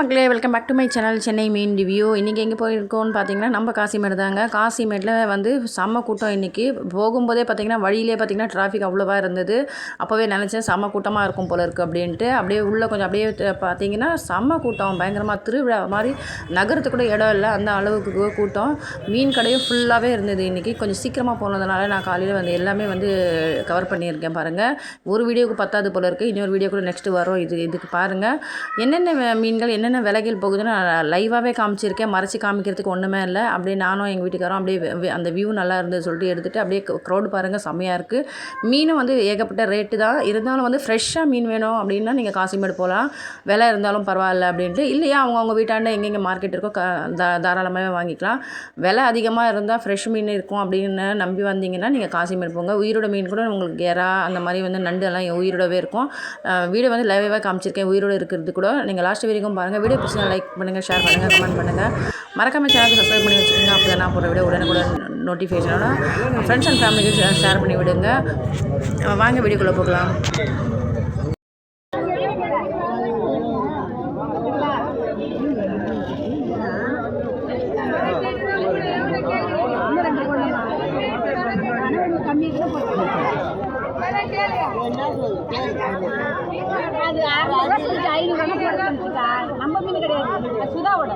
மக்களே, welcome back to my channel Chennai மீன் review. இன்றைக்கி எங்கே போயிருக்கோம்னு பார்த்தீங்கன்னா நம்ம காசிமேடு தாங்க. காசிமேட்டில் வந்து செம்ம கூட்டம். இன்றைக்கி போகும்போதே பார்த்திங்கன்னா வழியிலே பார்த்திங்கன்னா டிராஃபிக் அவ்வளோவா இருந்தது. அப்போவே நினச்சேன் செம்ம கூட்டமாக இருக்கும் போல இருக்குது அப்படின்ட்டு. அப்படியே உள்ளே கொஞ்சம் அப்படியே பார்த்திங்கன்னா செம்ம கூட்டம், பயங்கரமாக திருவிழா மாதிரி. நகரத்துக்கு கூட இடம் இல்லை, அந்த அளவுக்கு கூட்டம். மீன் கடையும் ஃபுல்லாகவே இருந்தது. இன்றைக்கி கொஞ்சம் சீக்கிரமாக போனதுனால நான் காலையில் வந்து எல்லாமே வந்து கவர் பண்ணியிருக்கேன் பாருங்கள். ஒரு வீடியோவுக்கு பத்தாது போல இருக்குது, இன்னொரு வீடியோ கூட நெக்ஸ்ட்டு வரும். இதுக்கு பாருங்கள் என்னென்ன மீன்கள் என்னென்ன விலைகள் போகுதுன்னு நான் லைவாகவே காமிச்சிருக்கேன். மறைச்சி காமிக்கிறதுக்கு ஒன்றுமே இல்லை. அப்படியே நானும் எங்கள் வீட்டுக்காரும் அப்படியே அந்த வியூ நல்லா இருந்தது சொல்லிட்டு எடுத்துகிட்டு அப்படியே க்ரௌடு பாருங்கள், செம்மையாக இருக்குது. மீனும் வந்து ஏகப்பட்ட ரேட்டு தான். இருந்தாலும் வந்து ஃப்ரெஷ்ஷாக மீன் வேணும் அப்படின்னா நீங்கள் காசிமேடு போகலாம், விலை இருந்தாலும் பரவாயில்ல அப்படின்ட்டு. இல்லையா அவங்க வீட்டாண்ட எங்கெங்கே மார்க்கெட் இருக்கோ தாராளமாகவே வாங்கிக்கலாம். விலை அதிகமாக இருந்தால் ஃப்ரெஷ் மீன் இருக்கும் அப்படின்னு நம்பி வந்தீங்கன்னா நீங்கள் காசிமேடு போங்க. உயிரோட மீன் கூட உங்களுக்கு எறா அந்த மாதிரி வந்து நண்டு எல்லாம் உயிரோடவே இருக்கும். வீடியோ வந்து லைவாக காமிச்சிருக்கேன், உயிரோடு இருக்கிறது கூட. நீங்கள் லாஸ்ட் வரைக்கும் பாருங்கள். வீடியோ பிடிச்சா லைக் பண்ணுங்கள், ஷேர் பண்ணுங்கள், கமெண்ட் பண்ணுங்கள். மறக்காமல் சேனலுக்கு சப்ஸ்கிரைப் பண்ணி வச்சுக்கோங்க. அப்போ தான் நான் போகிற வீடியோ உடனே நோட்டிஃபிகேஷனோட ஃப்ரெண்ட்ஸ் அண்ட் ஃபேமிலிக்கு ஷேர் பண்ணி விடுங்க. வாங்க வீடியோக்குள்ளே போகலாம். நம்ம மீன் கிடையாது, சுதாவோட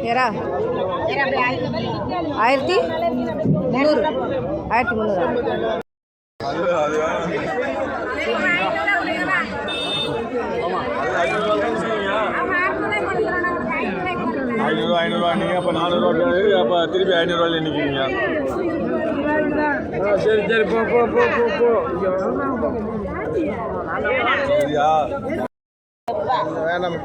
ஏரா 1300 500 நீங்கள் அப்போ 400 அப்போ திருப்பி 500 நிற்கிறீங்க. சரி சரி போ போ போ போ போ சரியா வேணாம்.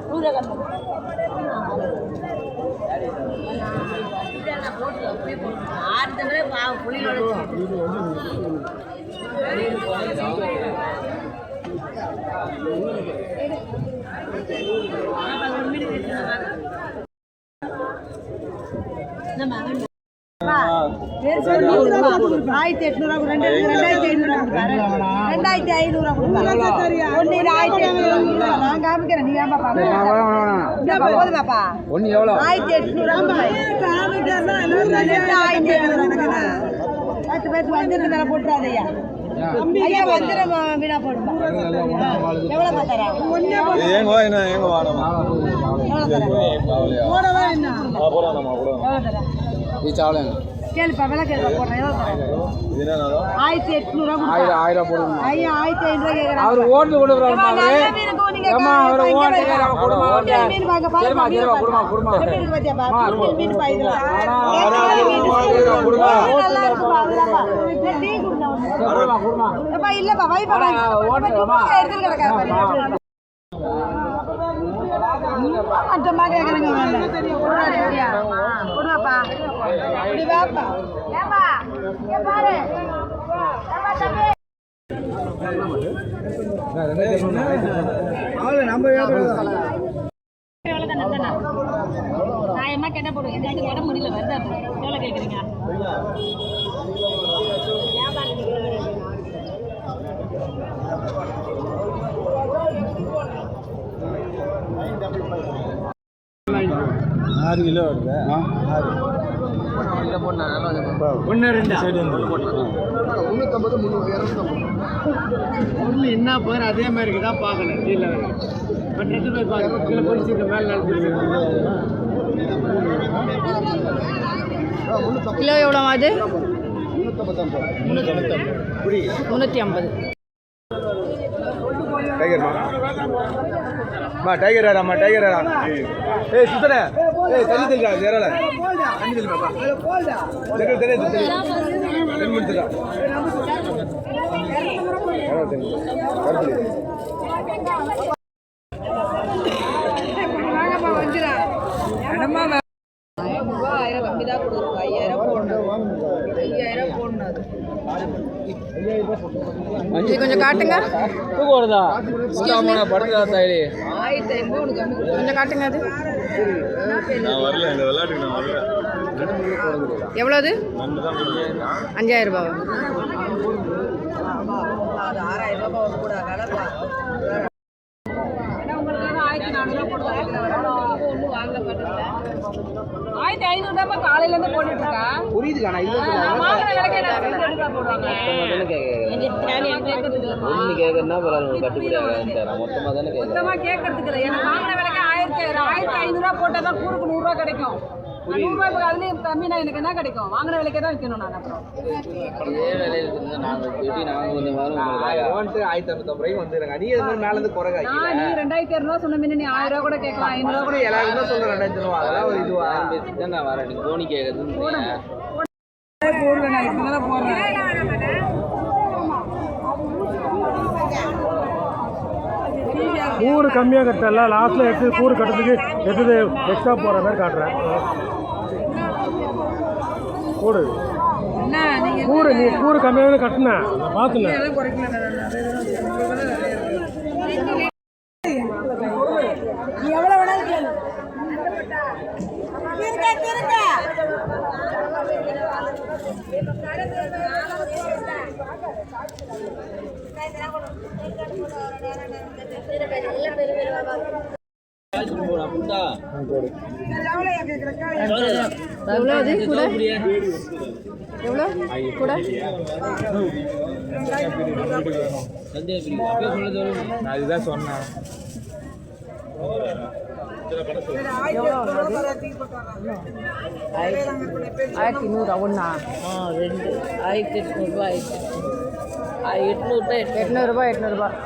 போட்டுறாதையா வீணா போடுமா எவ்வளோ பார்த்தாரா கேளுப்பா, விலை கேளுப்பா, போடுறேன். 1800 1000 போடுங்க. 1500 கேக்குறாங்க. அவர் ஓட்டு கொடுக்குறாரு பாருங்க. ஏமா அவர் ஓட்டு கொடுமா மீன் வாங்க பாருங்க. குடுமா குடுமா மீன் பாத்தியா பா, மீன் பாயிதா குடுமா டீ குடுமா குடுமா ஏப்பா இல்லப்பா வைப்பா ஓட்டுமா எடுத்து கிடக்கார பாருங்க. அட்டமா கேக்குறீங்க கொடுவாப்பா இப்படி வாப்பா ஏப்பா இங்க பாரு ஏப்பா தம்பி நம்ம நான் என்ன கேட்ட போடுவேன். இந்த இடம் முடியல வருது. எவ்வளோ கேட்குறீங்க? ஆறு கிலோ வருது. 1 2 சைடு 350 250 என்ன பேர் அதே மாதிரி தான் பார்க்கணும். கீழே பட்டு போய் பார்க்கணும். கீழே போய் மேலே கிலோ எவ்வளோ ஆகுது? 350. டைகர் ஆடாமா டைகர் ஆடா. ஏய் சுத்தர ஏய் தண்ணி தெளிடா ஏறல தண்ணி தெளி பாப்பா தெளி தெளி மினிட்டா ஏறல தண்ணி கரெக்ட் வாங்கப்பா வந்துடா அடமா 1000 கம்மி தான் கொடுத்துருக்கு. 5000 போடணும். 5000 போடணும். இது கொஞ்சம் காட்டுங்க. தூக்கு வருதா படுத்துதா தாயி 1500 கம்மி கொஞ்சம் காட்டுங்க. அது நான் வரல, இந்த விளையாட்டுக்கு நான் வரல. எவ்வளோது? 5000 ரூபாவா? அது 6000 ரூபாய் கூட கடப்பா. உங்களுக்கு 1400 போடுவாங்க. ஒன்றும் வாங்க மாட்டேங்கல. 1500 தான் காலையில இருந்து போட்டுட்டு இருக்கா. புரியுது காணா இல்ல வாங்குற விலைக்கு நான் போடுவாங்க. ஒண்ணு கேக்குறனா பரவாயில்லை கட்டுப்படியாகாது தர மொத்தமா தான கேக்குறேன். மொத்தமா கேக்குறதுக்கு இல்ல. எனக்கு வாங்குற விலைக்கு 1500 ரூபாய் போட்டா தான் கூருக்கு 100 ரூபாய் கிடைக்கும். 100 ரூபாய் அதுலயும் கம்மினா எனக்கு என்ன கிடைக்கும்? வாங்குற விலைக்கே தான் விற்கணும் நான். அப்புறம் இதே விலையில இருந்தா நாங்க வெட்டி நாங்க கொஞ்சம் வரும் உங்களுக்கு 1550 ரூபாய்க்கு வந்துறங்க. நீ இது மேல இருந்து குறகா நீ 2200 ரூபாய் சொன்ன மீனே நீ 1000 ரூபாய் கூட கேட்கலாம். 500 ரூபாய் கூட எல்லாரும் தான் சொல்ற 2000 ரூபாய். அதெல்லாம் ஒரு இதுவா பேசி தான் நான் வரேன். நீ கோணி கேக்குறது போடுங்க. போடுங்க நான் இப்பதான் போறேன். கூறு கம்மியாக கட்டல லாஸ்ட்டில் எடுத்து கூறு கட்டுறதுக்கு எடுத்து எக்ஸ்ட்ரா போகிற மாதிரி காட்டுறேன். கூறு கூறு நீ கூறு கம்மியாக கட்டினேன் நான் பார்த்துனேன். எவ்வளோ வேணாலும் கேளு. எவ்வளோ அது கூட? எவ்வளோ கூட? நான் இதுதான் சொன்னேன். 1100 ஒன்றா? 2 1800 ரூபாய். 800 800 ரூபாய் 800 ரூபாய்.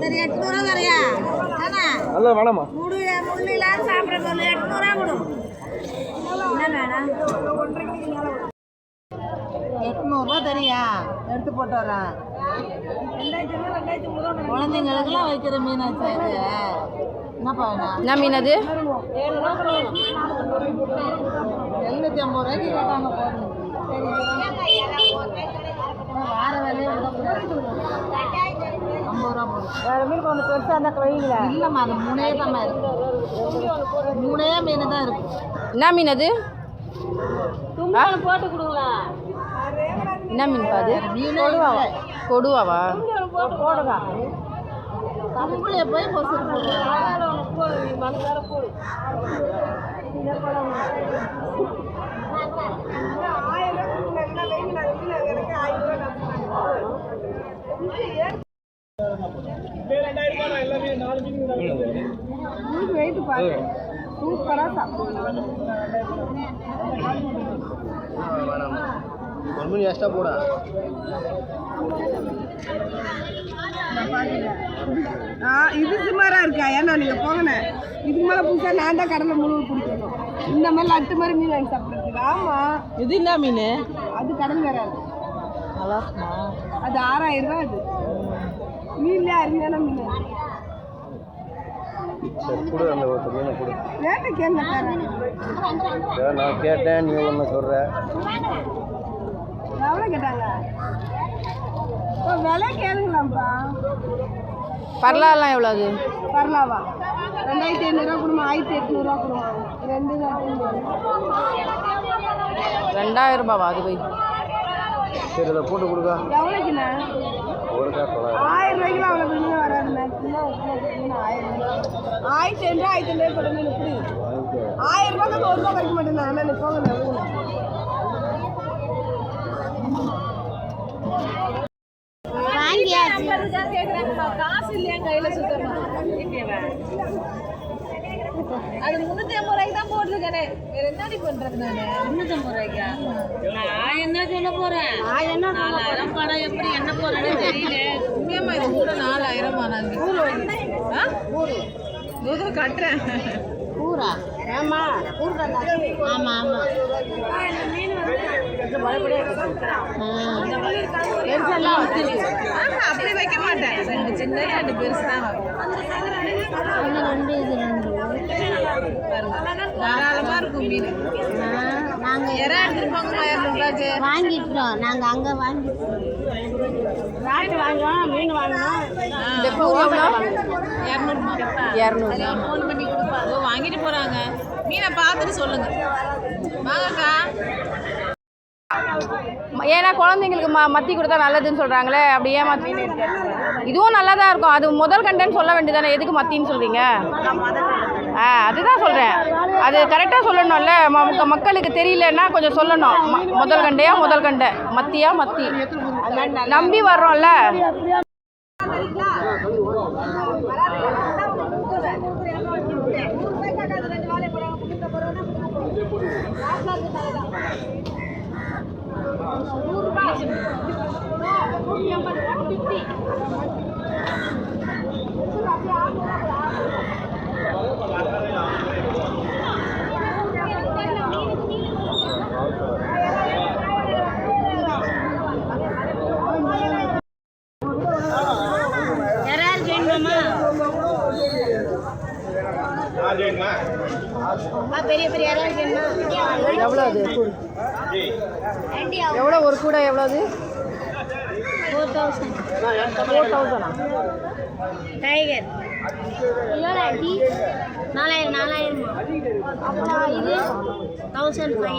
சரி 800 தரையா? நல்ல வேணாமா? முள்ளிலாம் சாப்பிட்ற பொருள் 800 கொடு. என்ன வேணாம்? 800 தரியா? எடுத்து போட்டு வரேன். குழந்தைங்களுக்கெல்லாம் வைக்கிற மீன் ஆச்சு இது. என்னப்பா என்ன மீன் அது? 750 ரூபாய்க்கு கேட்டாங்க போடணும். வார வேலையை 50 ரூபா போடும். வேறு மீன் கொஞ்சம் பெருசாக இருந்தால் வைங்களா? இல்லைம்மா அது 3 தான் இருக்கு. 3 மீன் தான் இருக்கு. என்ன மீன் அது? போட்டு கொடுங்களா? என்ன மீன் அது? கொடுவாவா? கொடுவாவா? போடுங்க. கம்புளியை போய் பொசு போடு. வெயிட் பாரு சூப்பரா சாப்பிடுவோம். எக்ஸ்ட்ரா போட இது சுமாரா இருக்கா? ஏன்னா நீங்க போங்கண்ணே. இதுக்கு மேல புதுசா நான் தான் கடலை முழுவ பிடிக்கணும். இந்த மாதிரி லட்டு மாதிரி மீன் வாங்கி சாப்பிடுறது. ஆமா இது என்ன மீன்? அது கடல் வேற. அது 6000 ரூபாய். அது மீன்ல அருமையான மீன். கொடு அந்த ஒரு மீனை கொடு. ரேட்டு கேட்க நான் கேட்டேன் நீ ஒன்று சொல்கிற. எவ்வளோ கேட்டாங்க? விலை கேளுங்களாம்ப்பா. பரலாலாம் எவ்வளோ அது? பரலாவா? 2500 ரூபா கொடுமா? 1800 ரூபா கொடுமா? 2000 ரூபாவா அது போய்? சரி அதை போட்டு கொடுக்கா. எவ்வளோக்குண்ணே? ஒரு காசு 1000 ரூபாய்க்குலாம் அவ்வளோ மீன் வராது. மேக்ஸிமம் 1500 1500 போட மீன் இப்படி 1000 ரூபாய்க்கு 1 ரூபா வரைக்கும் மாட்டேன். ஆனால் நீ போங்க காசு இல்லையா கையில சுத்தமா? அது 350 ரூபாய்க்கு தான் போட்டிருக்கேன். வேற என்னடி பண்றது நானு? 350 ரூபாய்க்கா? நான் என்ன சொல்ல போறேன்? 4000 படம் எப்படி என்ன போறேன்னு தெரியல. உண்மையாமா இது கூட 4000 நாங்க ஊரு கட்டுறேன். ஊரா அப்படி வைக்க மாட்டேன். 2 சின்ன 2 பெருசு தான் தாராளமா இருக்கும் மீன். நாங்கள் இறா எடுத்துருப்பாங்க வாங்கிட்டோம். நாங்கள் அங்கே வாங்கிட்டோம். ராட்டு வாங்குவோம், மீன் வாங்குவோம். இந்த கூறு எவ்வளோ? 200. ஃபோன் பண்ணி கொடுப்பாங்க. வாங்கிட்டு போகிறாங்க. மீனை பார்த்துட்டு சொல்லுங்க. வாங்கக்கா. ஏன்னா குழந்தைங்களுக்கு மத்தி கொடுத்தா நல்லதுன்னு சொல்கிறாங்களே, அப்படி ஏமாத்தி இதுவும் நல்லா தான் இருக்கும். அது முதல் கண்டன்னு சொல்ல வேண்டியதானே, எதுக்கு மத்தின்னு சொல்கிறீங்க? அதுதான் சொல்கிறேன். அது கரெக்டாக சொல்லணும்ல, மக்களுக்கு தெரியலன்னா கொஞ்சம் சொல்லணும். முதல் கண்டையா முதல் கண்டை, மத்தியா மத்தி, நம்பி வர்றோம்ல. பெரிய பெரிய எவ்வளோ அது கூடு? எவ்வளோ ஒரு கூடை? எவ்வளோது? 4000. டைகர் 4000 அப்புறம் இது 1005.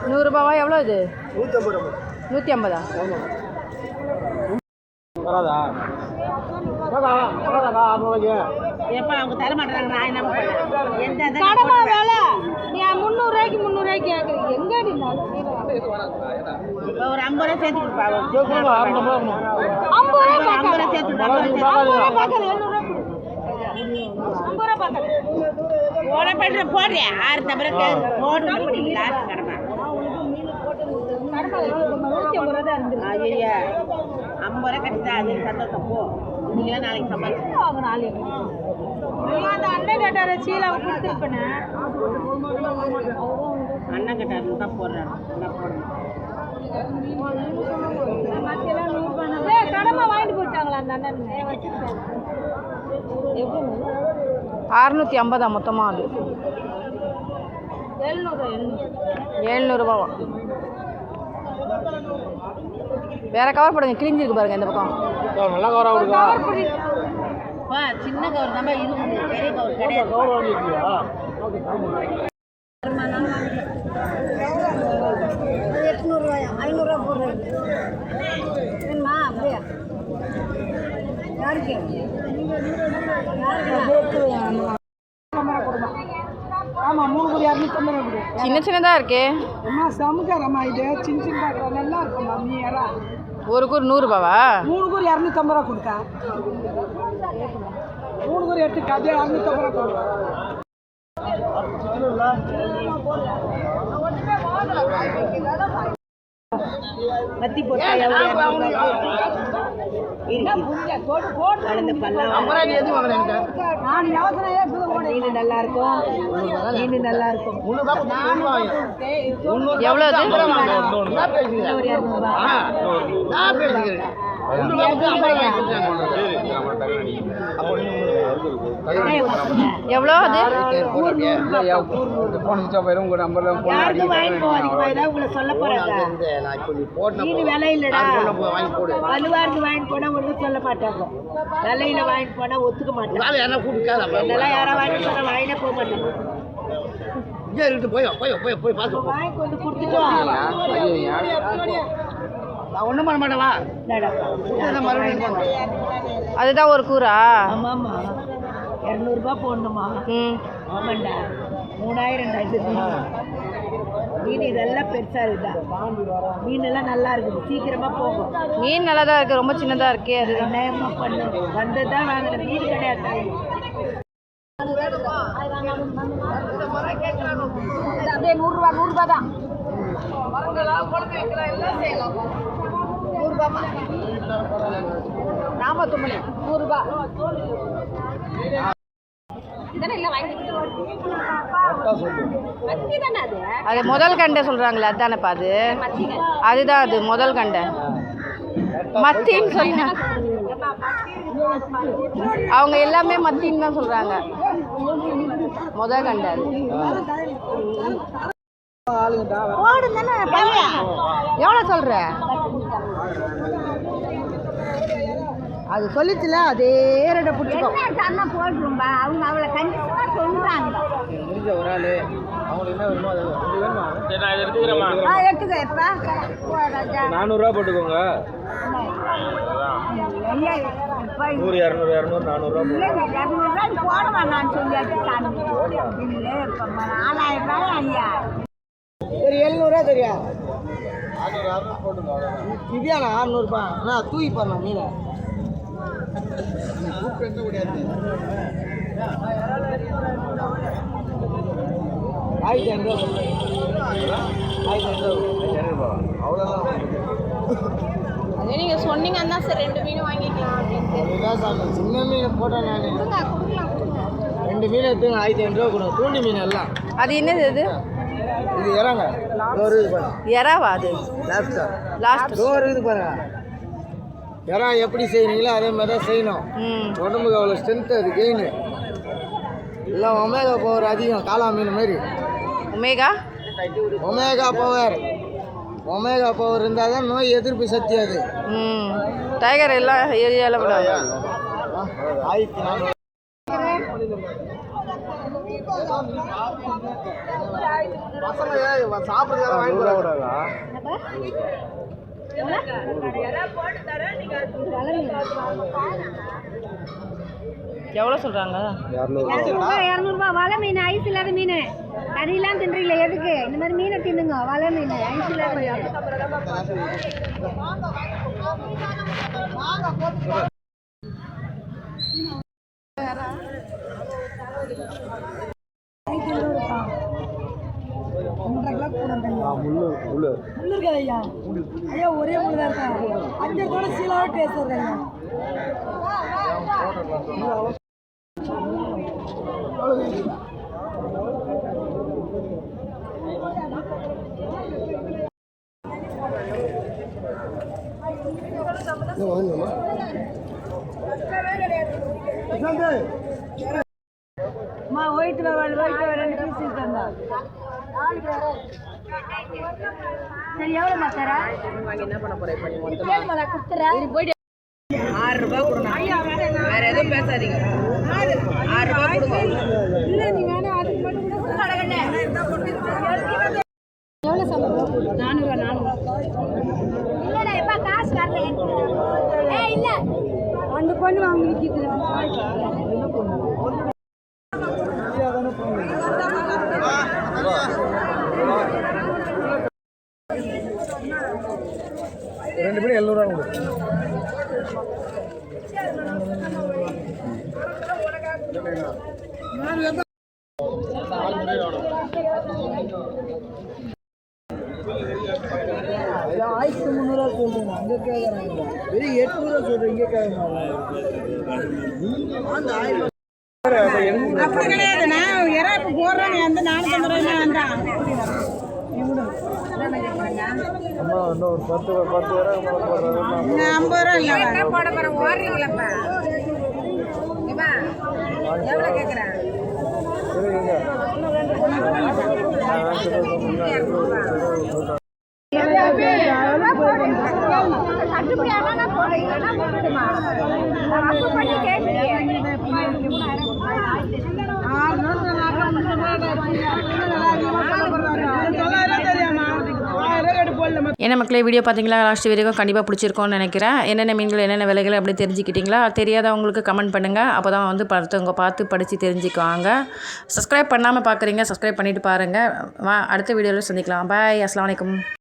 ₹100 எவ்வளோ இது? 150. 150. வராதா? எப்ப அவங்க தர மாட்டாங்க. நான் என்ன பண்ணேன்? கடமை வேலை. நீ 300 ரூபாய்க்கு 300 ரூபாய்க்கு கேட்குறீங்க. எங்க ஒரு 50 ரூபாய் சேர்த்து கொடுப்பா. 50 ரூபாய் சேர்த்து 50 ரூபாய் பார்க்கல. போடுறியா? 6 தவிர போட்டு முடியல. கடமை 50 ரூபாய் கட்டிட்டா அது சந்தோஷம். போ, நீங்களா நாளைக்கு சம்பாதிச்சு நாளைக்கு அந்த அண்ணன் கட்டார சீலை கொடுத்துருப்பேன். அண்ணன் கட்டாரு தான் போடுறேன். கடமை வாங்கிட்டு போயிட்டாங்களா அந்த அண்ணன்? 650 மொத்தமாக. அது 700 வேற கவர் போடுங்க. கிழிஞ்சிருக்கு பாருங்க இந்த பக்கம். நல்லா கவரா கொடுக்கா. சின்ன கவர் தான் இருக்குது. பெரிய கவர் கிடையாது. கவர் வாங்கிக்கியா? 800 ரூபாயா? 500 ரூபா போடுறேன். வேணுமா? அப்படியா? யாருக்கு? ஆமாம், 3 கோடி 250 ரூபா. சின்ன சின்னதாக இருக்கே. அம்மா சமுக்காரம்மா, இது சின்ன சின்ன நல்லா இருக்கும்மா. நீ யாரா? ஒரு கூறு 100 3 கோடி 250 ரூபா கொடுக்கா. 3 கோடி எடுத்து அதே 250 ரூபா கொடுக்கா. மத்தி போட்டா மீன் நல்லா இருக்கும். மீன் நல்லா இருக்கும். எவ்வளோ? எவ்வளோ அது? உங்களை சொல்ல போறாங்க. மீன் விலை இல்லடா. வலுவாருக்கு வாங்கிட்டு போனா ஒன்றும் சொல்ல மாட்டாங்க. விலையில வாங்கிட்டு போனா ஒத்துக்க மாட்டாங்க. என்னெல்லாம் யாரா வாங்கிட்டு போனா வாங்கினே போக மாட்டாங்க. வாங்கி கொண்டு கொடுத்துட்டோம். ஒன்றும் பண்ண மாட்டேவா? அதுதான் ஒரு கூறா? ஆமாம்மா. 200 போடணுமா? ம் ஆமாண்டா 3000 மீன் இதெல்லாம் பெருசா இருக்குதா? மீன் எல்லாம் நல்லா இருக்குது, சீக்கிரமா போகும். மீன் நல்லா தான் இருக்குது, ரொம்ப சின்னதாக இருக்கே. அது நேரமா பண்ணு வந்ததுதான் வாங்கின மீன் கிடையாது. அப்படியே 100 ரூபா தான். 100 ரூபாமா? நாமத்துமணி 100 ரூபா. இதெல்லாம் இல்லை வாங்கிட்டு மத்தி தானே அது? அது முதல் கண்டை சொல்கிறாங்களே அதுதானேப்பா அது? அதுதான் அது முதல் கண்டை. மத்தின்னு சொன்னா அவங்க எல்லாமே மத்தின்னு தான் சொல்கிறாங்க. முதல் கண்டை அது. எவ்வளோ சொல்கிற? அது சொல்லிச்சுல அதே ரெட பிடிச்சிக்கோ. போட்டுரும்பா அவங்க அவளை கண்டிப்பாக சொல்கிறாங்க. முடிஞ்ச ஒரு ஆள் அவங்களுக்கு என்ன வேணுமோ அது வேணுமா? எடுத்துக்க எப்போ 400 போட்டுக்கோங்க. 100 200 200 400 போட வேண்டாம்னு சொல்லியாச்சு. இல்லை இப்போ 4000 ரூபாய் ஐயா. சரி 700 சரியா? 600 போட்டுங்க. இதானா 600 அண்ணா தூக்கி பண்ண மீனை அதே நீங்கள் சொன்னீங்கன்னா சார் 2 மீன் வாங்கிக்கலாம் அப்படின்ட்டு. சின்ன மீன் போட்டேன் நான். 2 மீன் எடுத்துங்க 1500 கொடுங்க. தூண்டி மீன் எல்லாம். அது என்னது? அது இது இறாங்க. ஒரு இது பாருங்க. எறாவா? அது லாஸ்ட் ஒரு இது பாருங்க. இறா எப்படி செய்யறீங்களோ அதே மாதிரி தான் செய்யணும். உடம்புக்கு அவ்வளோ ஸ்ட்ரென்த்து, அது கெயின். எல்லாம் ஒமேகா பவர் அதிகம். காளா மீன் மாதிரி ஒமேகா பவர் இருந்தால் தான் நோய் எதிர்ப்பு சக்தி. அது டைகர் எல்லா ஏரியாவில் கூட. 1400 சாப்பிட்றதுக்காக வாங்கி எவ்வளோ சொல்கிறாங்க? 200 வலை மீன், ஐஸ் இல்லாத மீன். கறியெல்லாம் தின்றீங்களே எதுக்கு? இந்த மாதிரி மீனை தின்னுங்க. வலை மீன் ஐஸ் இல்லாத மீன். முள்ளு இருக்கு ஐயா. ஐயா ஒரே முள்ளு தான் இருக்கா? 5 கூட சீலாவே டேஸ்ட் இருக்கு ஐயா. அம்மா ஒயிட் 2 பீஸ் தந்தா. சரி எவ்வளோ மாத்தாரா? என்ன பண்ண போகிறேன் இப்போ? போயிட்டு 6 ரூபா கொடுங்க. வேற எதுவும் பேசாதீங்க. 6 ரூபா கொடுங்க. இல்லை நீ வேணா அதுக்கு மட்டும் எவ்வளோ சம்பளம்? 400 இல்லைடா எப்பா காசு வரல. இல்லை அந்த பொண்ணு வாங்கி விற்கிது. ரெண்டு பேரும் 700 கொடு. ஆயிரத்தி 300 சொல்றீங்க, அங்கே கேட்குறாங்க. வெறும் 800 சொல்றீங்க, இங்கே கேட்குறாங்க. அந்த 1000 அப்படி கிடையாது. நான் இறப்பு போடுறேன் அந்த 450 ரூபாய் வேண்டாம். அம்மா இன்னும் ஒரு 10 ரூபா 50 ரூபா இல்லை போட போகிறேன். ஓடுறீங்களப்பா எவ்வளோ கேட்குறேன்? தெரியாமா என்ன மக்களே வீடியோ பார்த்தீங்களா, லாஸ்ட் வரைக்கும் கண்டிப்பாக பிடிச்சிருக்கோன்னு நினைக்கிறேன். என்னென்ன மீன்கள் என்னென்ன விலைகள் அப்படி தெரிஞ்சுக்கிட்டீங்களா? தெரியாதவங்களுக்கு கமெண்ட் பண்ணுங்கள். அப்போ தான் வந்து பார்த்தவங்க பார்த்து படித்து தெரிஞ்சுக்குவாங்க. சப்ஸ்கிரைப் பண்ணாமல் பார்க்குறீங்க, சப்ஸ்கிரைப் பண்ணிவிட்டு பாருங்கள். அடுத்த வீடியோவில் சந்திக்கலாம். பாய், அஸ்ஸலாமு அலைக்கும்.